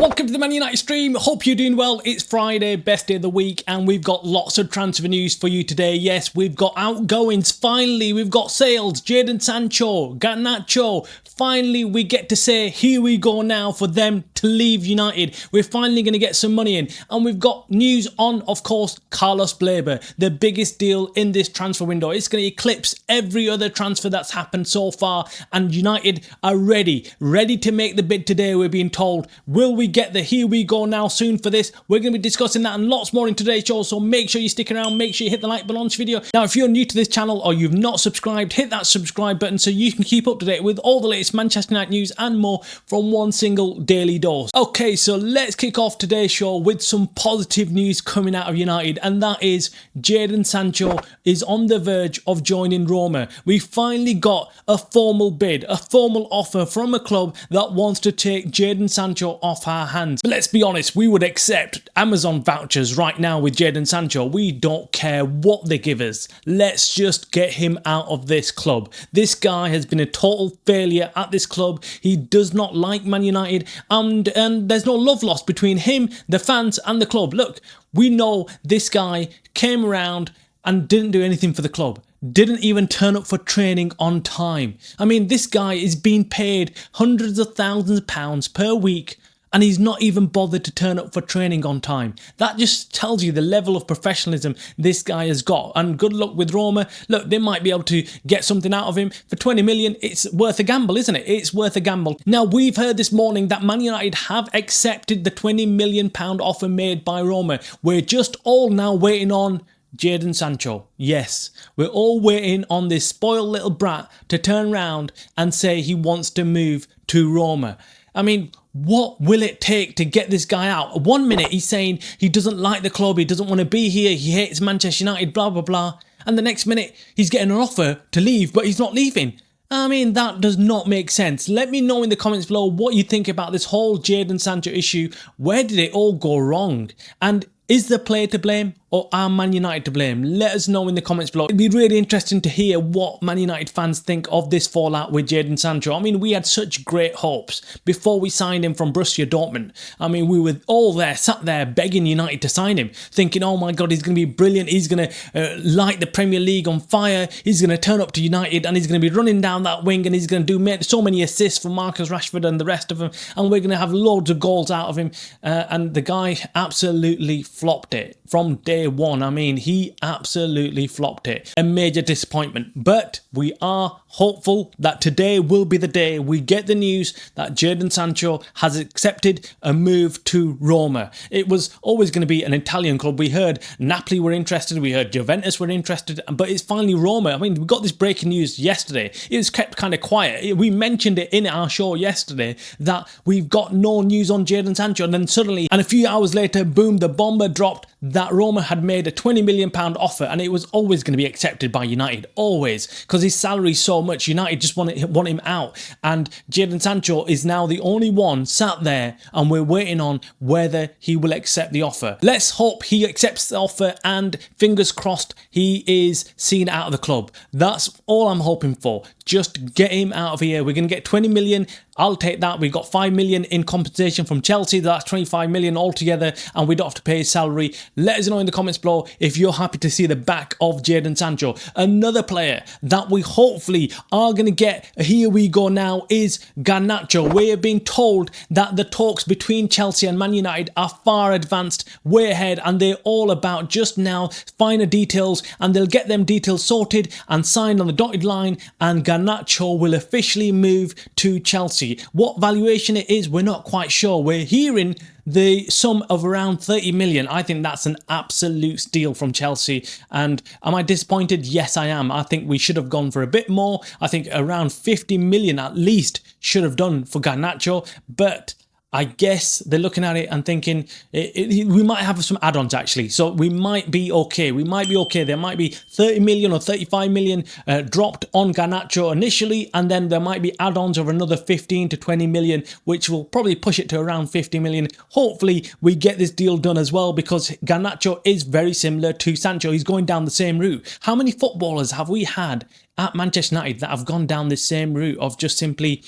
Welcome to the Man Utd stream. Hope you're doing well. It's Friday, best day of the week, and we've got lots of transfer news for you today. Yes, we've got outgoings. Finally, we've got sales. Jadon Sancho, Garnacho. Finally, we get to say, here we go now for them to leave United. We're finally going to get some money in. And we've got news on, of course, Carlos Baleba, the biggest deal in this transfer window. It's going to eclipse every other transfer that's happened so far. And United are ready to make the bid today, we're being told. Will we get the here we go now soon for this? We're going to be discussing that and lots more in today's show. So make sure you stick around. Make sure you hit the like button on this video. Now, if you're new to this channel or you've not subscribed, hit that subscribe button so you can keep up to date with all the latest Manchester United news and more from one single daily dose. Okay, so let's kick off today's show with some positive news coming out of United, and that is Jadon Sancho is on the verge of joining Roma. We finally got a formal bid, a formal offer from a club that wants to take Jadon Sancho off our hands. But let's be honest, we would accept Amazon vouchers right now with Jadon Sancho. We don't care what they give us. Let's just get him out of this club. This guy has been a total failure at this club. He does not like Man United, and there's no love lost between him, the fans and the club. Look, we know this guy came around and didn't do anything for the club. Didn't even turn up for training on time. I mean, this guy is being paid hundreds of thousands of pounds per week, and he's not even bothered to turn up for training on time. That just tells you the level of professionalism this guy has got. And good luck with Roma. Look, they might be able to get something out of him. For 20 million, it's worth a gamble, isn't it? It's worth a gamble. Now, we've heard this morning that Man United have accepted the £20 million offer made by Roma. We're just all now waiting on Jadon Sancho. Yes, we're all waiting on this spoiled little brat to turn around and say he wants to move to Roma. I mean, what will it take to get this guy out? 1 minute he's saying he doesn't like the club, he doesn't want to be here, he hates Manchester United, blah, blah, blah. And the next minute he's getting an offer to leave, but he's not leaving. I mean, that does not make sense. Let me know in the comments below what you think about this whole Jadon Sancho issue. Where did it all go wrong? And is the player to blame or are Man United to blame? Let us know in the comments below. It'd be really interesting to hear what Man United fans think of this fallout with Jadon Sancho. I mean, we had such great hopes before we signed him from Borussia Dortmund. I mean, we were all there, sat there begging United to sign him, thinking, oh my God, he's going to be brilliant. He's going to light the Premier League on fire. He's going to turn up to United and he's going to be running down that wing and he's going to do so many assists for Marcus Rashford and the rest of them. And we're going to have loads of goals out of him. And the guy absolutely flopped it from day one. I mean, he absolutely flopped it. A major disappointment. But we are hopeful that today will be the day we get the news that Jadon Sancho has accepted a move to Roma. It was always going to be an Italian club. We heard Napoli were interested, we heard Juventus were interested, but it's finally Roma. I mean, we got this breaking news yesterday. It was kept kind of quiet. We mentioned it in our show yesterday that we've got no news on Jadon Sancho, and then suddenly, and a few hours later, boom, the bomber dropped that Roma had made a £20 million offer, and it was always going to be accepted by United, always, because his salary's so much. United just want him out, and Jadon Sancho is now the only one sat there, and we're waiting on whether he will accept the offer. Let's hope he accepts the offer, and fingers crossed he is seen out of the club. That's all I'm hoping for. Just get him out of here. We're going to get 20 million. I'll take that. We've got 5 million in compensation from Chelsea. That's 25 million altogether, and we don't have to pay his salary. Let us know in the comments below if you're happy to see the back of Jadon Sancho. Another player that we hopefully are going to get, here we go now, is Garnacho. We have been told that the talks between Chelsea and Man United are far advanced, way ahead, and they're all about just now finer details, and they'll get them details sorted and signed on the dotted line, and Garnacho will officially move to Chelsea. What valuation it is, we're not quite sure. We're hearing the sum of around 30 million. I think that's an absolute steal from Chelsea. And am I disappointed? Yes, I am. I think we should have gone for a bit more. I think around 50 million at least should have done for Garnacho. But I guess they're looking at it and thinking we might have some add-ons actually. So we might be okay. We might be okay. There might be 30 million or 35 million dropped on Garnacho initially, and then there might be add-ons of another 15 to 20 million, which will probably push it to around 50 million. Hopefully we get this deal done as well, because Garnacho is very similar to Sancho. He's going down the same route. How many footballers have we had at Manchester United that have gone down this same route of just simply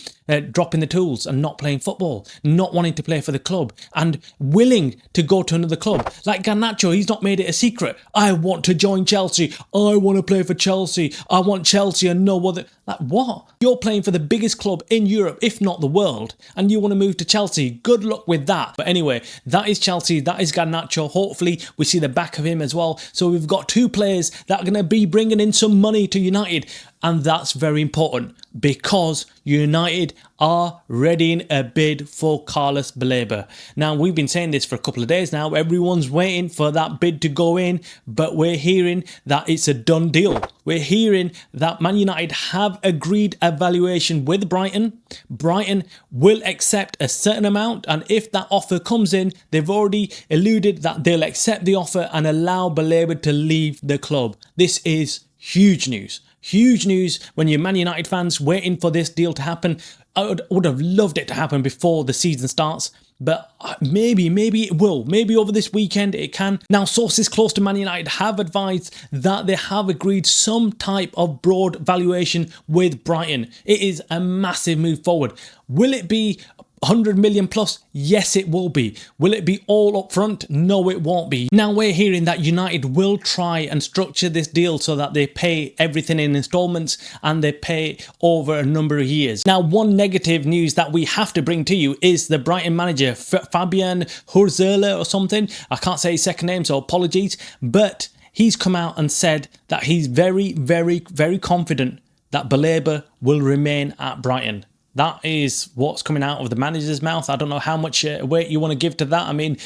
dropping the tools and not playing football, not wanting to play for the club and willing to go to another club. Like Garnacho, he's not made it a secret. I want to join Chelsea. I want to play for Chelsea. I want Chelsea and no other. Like what? You're playing for the biggest club in Europe, if not the world, and you want to move to Chelsea. Good luck with that. But anyway, that is Chelsea. That is Garnacho. Hopefully we see the back of him as well. So we've got two players that are going to be bringing in some money to United. And that's very important because United are readying a bid for Carlos Baleba. Now, we've been saying this for a couple of days now. Everyone's waiting for that bid to go in, but we're hearing that it's a done deal. We're hearing that Man United have agreed a valuation with Brighton. Brighton will accept a certain amount, and if that offer comes in, they've already alluded that they'll accept the offer and allow Baleba to leave the club. This is huge news. Huge news when you're Man United fans waiting for this deal to happen. I would have loved it to happen before the season starts, but maybe it will. Maybe over this weekend it can. Now, sources close to Man United have advised that they have agreed some type of broad valuation with Brighton. It is a massive move forward. Will it be 100 million plus? Yes, it will be. Will it be all up front? No, it won't be. Now we're hearing that United will try and structure this deal so that they pay everything in installments and they pay over a number of years. Now, one negative news that we have to bring to you is the Brighton manager, Fabian Hurzerler or something. I can't say his second name, so apologies. But he's come out and said that he's very, very, very confident that Baleba will remain at Brighton. That is what's coming out of the manager's mouth. I don't know how much weight you want to give to that. I mean,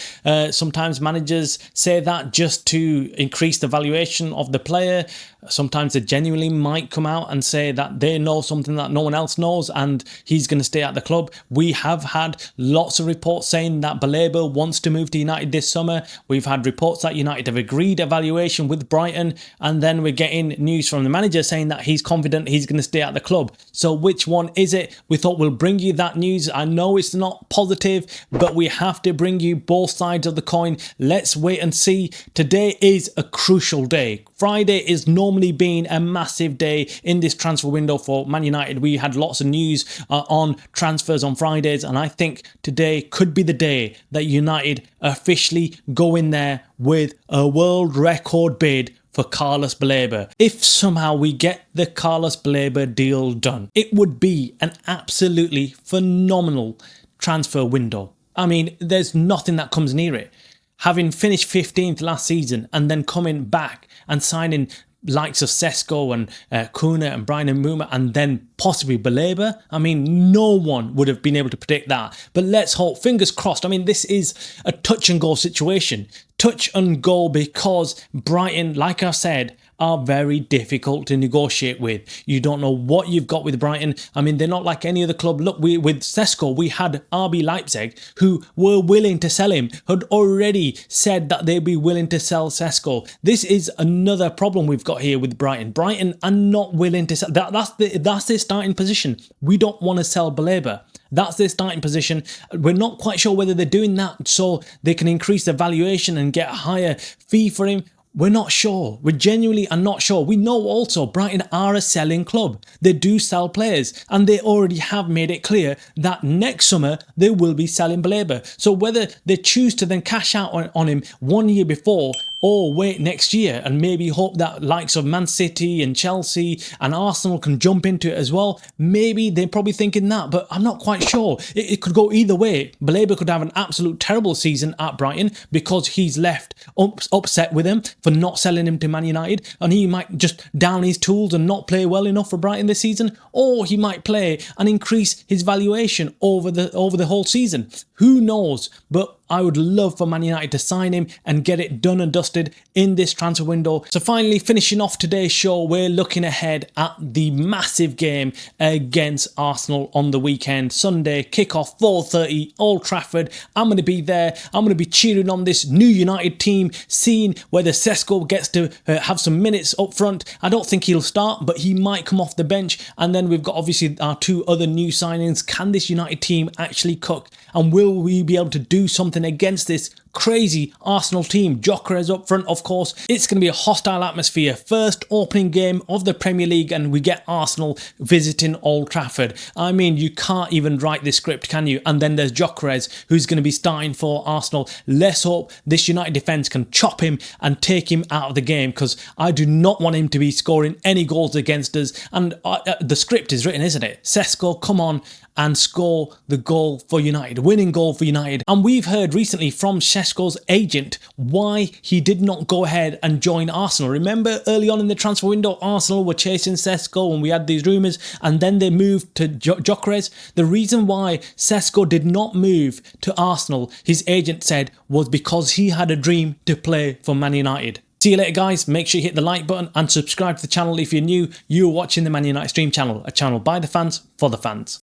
sometimes managers say that just to increase the valuation of the player. Sometimes they genuinely might come out and say that they know something that no one else knows and he's going to stay at the club. We have had lots of reports saying that Baleba wants to move to United this summer. We've had reports that United have agreed a valuation with Brighton, and then we're getting news from the manager saying that he's confident he's going to stay at the club. So which one is it? We thought we'll bring you that news. I know it's not positive, but we have to bring you both sides of the coin. Let's wait and see. Today is a crucial day. Friday is normally been a massive day in this transfer window for Man United. We had lots of news on transfers on Fridays, and I think today could be the day that United officially go in there with a world record bid for Carlos Baleba. If somehow we get the Carlos Baleba deal done, it would be an absolutely phenomenal transfer window. I mean, there's nothing that comes near it. Having finished 15th last season and then coming back and signing likes of Sesko and Kuna and Brian and Muma and then possibly Baleba. I mean, no one would have been able to predict that. But let's hope, fingers crossed. I mean, this is a touch and go situation. Touch and go because Brighton, like I said, are very difficult to negotiate with. You don't know what you've got with Brighton. I mean, they're not like any other club. Look, with Sesko, we had RB Leipzig, who were willing to sell him, had already said that they'd be willing to sell Sesko. This is another problem we've got here with Brighton. Brighton are not willing to sell. That's their starting position. We don't want to sell Baleba. That's their starting position. We're not quite sure whether they're doing that so they can increase the valuation and get a higher fee for him. We're not sure. We genuinely are not sure. We know also Brighton are a selling club. They do sell players and they already have made it clear that next summer they will be selling Baleba. So whether they choose to then cash out on him 1 year before or wait next year and maybe hope that likes of Man City and Chelsea and Arsenal can jump into it as well, maybe they're probably thinking that, but I'm not quite sure. It could go either way. Baleba could have an absolute terrible season at Brighton because he's left upset with him for not selling him to Man United, and he might just down his tools and not play well enough for Brighton this season, or he might play and increase his valuation over the whole season. Who knows? But I would love for Man United to sign him and get it done and dusted in this transfer window. So finally, finishing off today's show, we're looking ahead at the massive game against Arsenal on the weekend. Sunday, kickoff 4:30, Old Trafford. I'm going to be there. I'm going to be cheering on this new United team, seeing whether Sesko gets to have some minutes up front. I don't think he'll start, but he might come off the bench. And then we've got obviously our two other new signings. Can this United team actually cook? And will we be able to do something against this crazy Arsenal team. Gyökeres up front, of course. It's going to be a hostile atmosphere. First opening game of the Premier League, and we get Arsenal visiting Old Trafford. I mean, you can't even write this script, can you? And then there's Gyökeres, who's going to be starting for Arsenal. Let's hope this United defence can chop him and take him out of the game, because I do not want him to be scoring any goals against us. And the script is written, isn't it? Sesko, come on and score the goal for United, winning goal for United. And we've heard recently from Sesko's agent why he did not go ahead and join Arsenal. Remember early on in the transfer window, Arsenal were chasing Sesko and we had these rumours, and then they moved to Gyökeres. The reason why Sesko did not move to Arsenal, his agent said, was because he had a dream to play for Man United. See you later, guys. Make sure you hit the like button and subscribe to the channel if you're new. You're watching the Man Utd Stream channel, a channel by the fans for the fans.